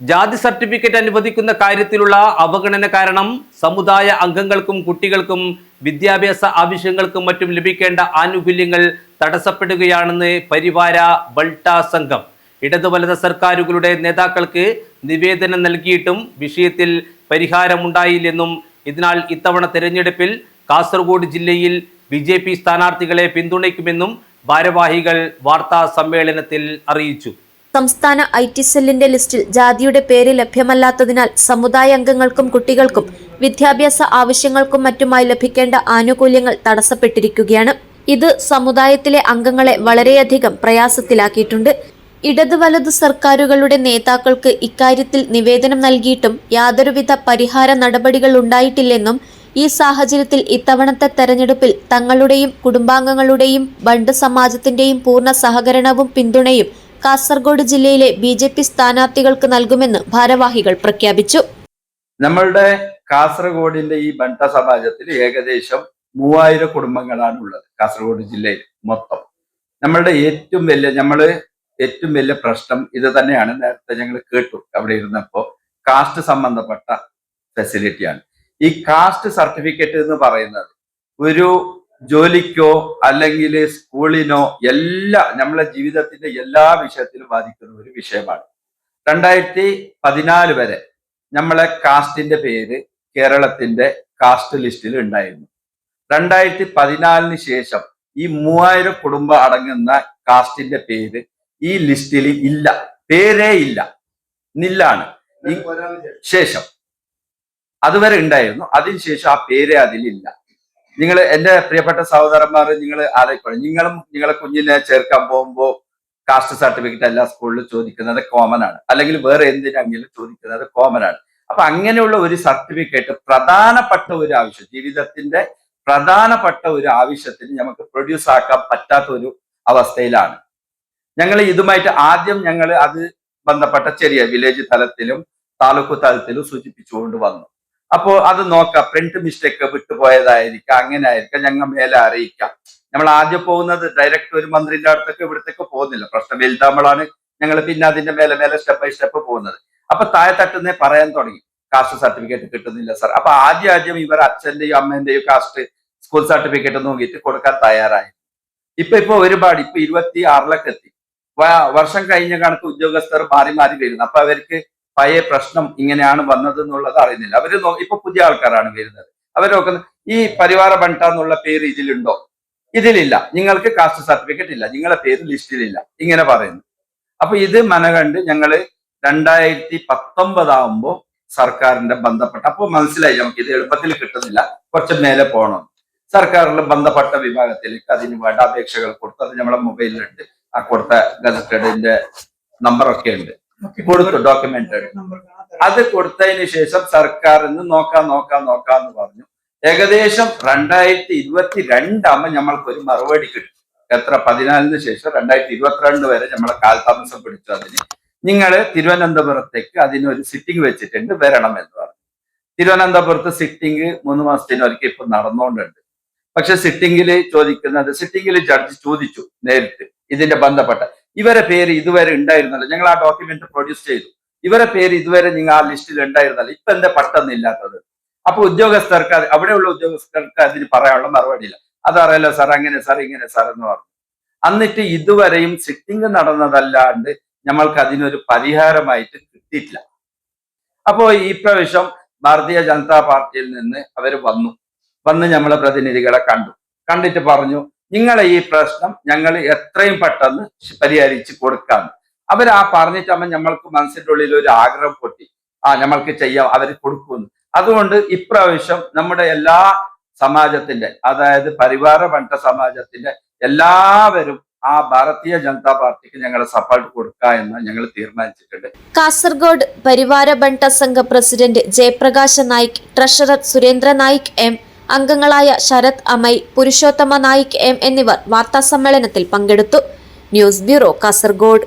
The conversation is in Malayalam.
ജാതി സർട്ടിഫിക്കറ്റ് അനുവദിക്കുന്ന കാര്യത്തിലുള്ള അവഗണന കാരണം സമുദായ അംഗങ്ങൾക്കും കുട്ടികൾക്കും വിദ്യാഭ്യാസ ആവശ്യങ്ങൾക്കും മറ്റും ലഭിക്കേണ്ട ആനുകൂല്യങ്ങൾ തടസ്സപ്പെടുകയാണെന്ന് പരിവാര ബൾട്ട സംഘം. ഇടതു വലത് സർക്കാരുകളുടെ നേതാക്കൾക്ക് നിവേദനം നൽകിയിട്ടും വിഷയത്തിൽ പരിഹാരമുണ്ടായില്ലെന്നും ഇതിനാൽ ഇത്തവണ തെരഞ്ഞെടുപ്പിൽ കാസർഗോഡ് ജില്ലയിൽ BJP സ്ഥാനാർത്ഥികളെ പിന്തുണയ്ക്കുമെന്നും ഭാരവാഹികൾ വാർത്താ സമ്മേളനത്തിൽ അറിയിച്ചു. സംസ്ഥാന IT സെല്ലിന്റെ ലിസ്റ്റിൽ ജാതിയുടെ പേര് ലഭ്യമല്ലാത്തതിനാൽ സമുദായ അംഗങ്ങൾക്കും കുട്ടികൾക്കും വിദ്യാഭ്യാസ ആവശ്യങ്ങൾക്കും മറ്റുമായി ലഭിക്കേണ്ട ആനുകൂല്യങ്ങൾ തടസ്സപ്പെട്ടിരിക്കുകയാണ്. ഇത് സമുദായത്തിലെ അംഗങ്ങളെ വളരെയധികം പ്രയാസത്തിലാക്കിയിട്ടുണ്ട്. ഇടതു വലതു സർക്കാരുകളുടെ നേതാക്കൾക്ക് ഇക്കാര്യത്തിൽ നിവേദനം നൽകിയിട്ടും യാതൊരുവിധ പരിഹാര നടപടികൾ ഉണ്ടായിട്ടില്ലെന്നും ഈ സാഹചര്യത്തിൽ ഇത്തവണത്തെ തെരഞ്ഞെടുപ്പിൽ തങ്ങളുടെയും കുടുംബാംഗങ്ങളുടെയും ബണ്ട് സമാജത്തിന്റെയും പൂർണ്ണ സഹകരണവും പിന്തുണയും കാസർഗോഡ് ജില്ലയിലെ BJP സ്ഥാനാർത്ഥികൾക്ക് നൽകുമെന്ന് ഭാരവാഹികൾ പ്രഖ്യാപിച്ചു. നമ്മളുടെ കാസർഗോഡിന്റെ ഈ ബണ്ട സമാജത്തിൽ ഏകദേശം 3000 കുടുംബങ്ങളാണ് ഉള്ളത്. കാസർഗോഡ് ജില്ലയിൽ മൊത്തം നമ്മളുടെ ഏറ്റവും വലിയ പ്രശ്നം ഇത് തന്നെയാണ്. നേരത്തെ ഞങ്ങൾ കേട്ടു അവിടെ ഇരുന്നപ്പോ കാസ്റ്റ് സംബന്ധപ്പെട്ട ഫെസിലിറ്റിയാണ്. ഈ കാസ്റ്റ് സർട്ടിഫിക്കറ്റ് എന്ന് പറയുന്നത് ഒരു ജോലിക്കോ അല്ലെങ്കിൽ സ്കൂളിനോ നമ്മളെ ജീവിതത്തിന്റെ എല്ലാ വിഷയത്തിലും ബാധിക്കുന്ന ഒരു വിഷയമാണ്. 2014 വരെ നമ്മളെ കാസ്റ്റിന്റെ പേര് കേരളത്തിന്റെ കാസ്റ്റ് ലിസ്റ്റിൽ ഉണ്ടായിരുന്നു. 2014 ശേഷം ഈ 3000 കുടുംബം അടങ്ങുന്ന കാസ്റ്റിന്റെ പേര് ഈ ലിസ്റ്റിൽ ഇല്ല, പേരേ ഇല്ല, നില്ലാണ്. ശേഷം അതുവരെ ഉണ്ടായിരുന്നു, അതിനുശേഷം ആ പേര് അതിലില്ല. നിങ്ങൾ എന്റെ പ്രിയപ്പെട്ട സഹോദരന്മാർ, നിങ്ങൾ ആലോചിക്കണം, നിങ്ങളെ കുഞ്ഞിനെ ചേർക്കാൻ പോകുമ്പോൾ കാസ്റ്റ് സർട്ടിഫിക്കറ്റ് എല്ലാ സ്കൂളിലും ചോദിക്കുന്നത് കോമൺ ആണ്, അല്ലെങ്കിൽ വേറെ എന്തിനെങ്കിലും ചോദിക്കുന്നത് കോമൺ ആണ്. അപ്പൊ അങ്ങനെയുള്ള ഒരു സർട്ടിഫിക്കറ്റ് പ്രധാനപ്പെട്ട ഒരു ആവശ്യം, ജീവിതത്തിന്റെ പ്രധാനപ്പെട്ട ഒരു ആവശ്യത്തിന് നമുക്ക് പ്രൊഡ്യൂസ് ആക്കാൻ പറ്റാത്ത ഒരു അവസ്ഥയിലാണ് ഞങ്ങൾ. ഇതുമായിട്ട് ആദ്യം ഞങ്ങൾ അത് ബന്ധപ്പെട്ട ചെറിയ വില്ലേജ് തലത്തിലും താലൂക്ക് തലത്തിലും സൂചിപ്പിച്ചുകൊണ്ട് വന്നു. അപ്പോൾ അത് നോക്കാം, പ്രിന്റ് മിസ്റ്റേക്ക് വിട്ടുപോയതായിരിക്കാം, അങ്ങനെ ആയിരിക്കാം, ഞങ്ങൾ മേലെ അറിയിക്കാം. നമ്മൾ ആദ്യം പോകുന്നത് ഡയറക്റ്റ് ഒരു മന്ത്രിന്റെ അടുത്തേക്ക് ഇവിടത്തേക്ക് പോകുന്നില്ല, പ്രശ്നം വലുതാകുമ്പോഴാണ് ഞങ്ങൾ പിന്നെ അതിന്റെ മേലെ സ്റ്റെപ്പ് ബൈ സ്റ്റെപ്പ് പോകുന്നത്. അപ്പൊ താഴെ തട്ടുന്നേ പറയാൻ തുടങ്ങി, കാസ്റ്റ് സർട്ടിഫിക്കറ്റ് കിട്ടുന്നില്ല സാർ. അപ്പൊ ആദ്യം ഇവർ അച്ഛന്റെയും അമ്മേന്റെയും കാസ്റ്റ് സ്കൂൾ സർട്ടിഫിക്കറ്റ് നോക്കിയിട്ട് കൊടുക്കാൻ തയ്യാറായി. ഇപ്പൊ ഒരുപാട് 26 എത്തി. വർഷം കഴിഞ്ഞ കണക്ക് ഉദ്യോഗസ്ഥർ മാറി വരുന്നു. അപ്പൊ അവർക്ക് പഴയ പ്രശ്നം ഇങ്ങനെയാണ് വന്നത് എന്നുള്ളത് അറിയുന്നില്ല. അവര് ഇപ്പൊ പുതിയ ആൾക്കാരാണ് വരുന്നത്. അവർ നോക്കുന്നത് ഈ പരിവാര ബണ്ട എന്നുള്ള പേര് ഇതിലുണ്ടോ? ഇതിലില്ല, നിങ്ങൾക്ക് കാസ്റ്റ് സർട്ടിഫിക്കറ്റ് ഇല്ല, നിങ്ങളെ പേര് ലിസ്റ്റിലില്ല, ഇങ്ങനെ പറയുന്നു. അപ്പൊ ഇത് മനകണ്ട് ഞങ്ങള് 2019 ആകുമ്പോ സർക്കാരിന്റെ ബന്ധപ്പെട്ട, അപ്പൊ മനസ്സിലായി നമുക്ക് ഇത് എളുപ്പത്തിൽ കിട്ടുന്നില്ല, കുറച്ച് മേലെ പോകണം. സർക്കാരിലെ ബന്ധപ്പെട്ട വിഭാഗത്തിലേക്ക് അതിന് വേണ്ട അപേക്ഷകൾ കൊടുത്തു. അത് നമ്മളെ മൊബൈലിലുണ്ട്, ആ കൊടുത്ത ഗസറ്റഡിന്റെ നമ്പറൊക്കെ ഉണ്ട്, കൊടുത്തു, ഡോക്യുമെന്റ്. അത് കൊടുത്തതിന് ശേഷം സർക്കാരിന്ന് നോക്കാന്ന് പറഞ്ഞു. ഏകദേശം 2022 ആകുമ്പോൾ നമ്മൾക്കൊരു മറുപടി കിട്ടും. എത്ര 14 ശേഷം 2022 വരെ നമ്മളെ കാലതാമസം പിടിച്ചു. അതിന് നിങ്ങൾ തിരുവനന്തപുരത്തേക്ക് അതിനൊരു സിറ്റിംഗ് വെച്ചിട്ടുണ്ട്, വരണം എന്ന് പറഞ്ഞു. തിരുവനന്തപുരത്ത് സിറ്റിംഗ് 3 മാസത്തിനൊരിക്കൽ ഇപ്പൊ നടന്നുകൊണ്ടുണ്ട്. പക്ഷെ സിറ്റിംഗിൽ ജഡ്ജി ചോദിച്ചു നേരിട്ട് ഇതിന്റെ ബന്ധപ്പെട്ട ഇവരെ പേര് ഇതുവരെ ഉണ്ടായിരുന്നല്ലോ, ഞങ്ങൾ ആ ഡോക്യുമെന്റ് പ്രൊഡ്യൂസ് ചെയ്തു, ഇവരെ പേര് ഇതുവരെ നിങ്ങൾ ആ ലിസ്റ്റിൽ ഉണ്ടായിരുന്നല്ലോ, ഇപ്പൊ എന്താ പെട്ടെന്ന് ഇല്ലാത്തത്? അപ്പൊ അവിടെയുള്ള ഉദ്യോഗസ്ഥർക്ക് അതിന് പറയാനുള്ള മറുപടിയില്ല. അതറിയാലോ സാർ, അങ്ങനെ സാർ, ഇങ്ങനെ സാർ എന്ന് പറഞ്ഞു. എന്നിട്ട് ഇതുവരെയും സിറ്റിംഗ് നടന്നതല്ലാണ്ട് നമ്മൾക്ക് അതിനൊരു പരിഹാരമായിട്ട് കിട്ടിയിട്ടില്ല. അപ്പോ ഈ പ്രാവശ്യം ഭാരതീയ ജനതാ പാർട്ടിയിൽ നിന്ന് അവർ വന്ന് നമ്മളെ പ്രതിനിധികളെ കണ്ടിട്ട് പറഞ്ഞു, നിങ്ങളെ ഈ പ്രശ്നം ഞങ്ങൾ എത്രയും പെട്ടെന്ന് പരിഹരിച്ച് കൊടുക്കാം. അവർ പറഞ്ഞിട്ടാകുമ്പോൾ നമ്മൾക്ക് മനസ്സിന്റെ ഉള്ളിൽ ഒരു ആഗ്രഹം പൊട്ടി, നമ്മൾക്ക് ചെയ്യാം, അവർ കൊടുക്കുന്നു. അതുകൊണ്ട് ഇപ്രാവശ്യം നമ്മുടെ എല്ലാ സമാജത്തിന്റെ, അതായത് പരിവാര ബണ്ട സമാജത്തിന്റെ എല്ലാവരും ആ ഭാരതീയ ജനതാ പാർട്ടിക്ക് ഞങ്ങൾ സപ്പോർട്ട് കൊടുക്കുക എന്ന് ഞങ്ങൾ തീരുമാനിച്ചിട്ടുണ്ട്. Kasaragod Parivara Bunta Sangha president Jayaprakasha Naik, treasurer Surendra Naik M, അംഗങ്ങളായ ശരത് അമൈ, പുരുഷോത്തമ നായിക് M എന്നിവർ വാർത്താസമ്മേളനത്തിൽ പങ്കെടുത്തു. News bureau, Kasaragod.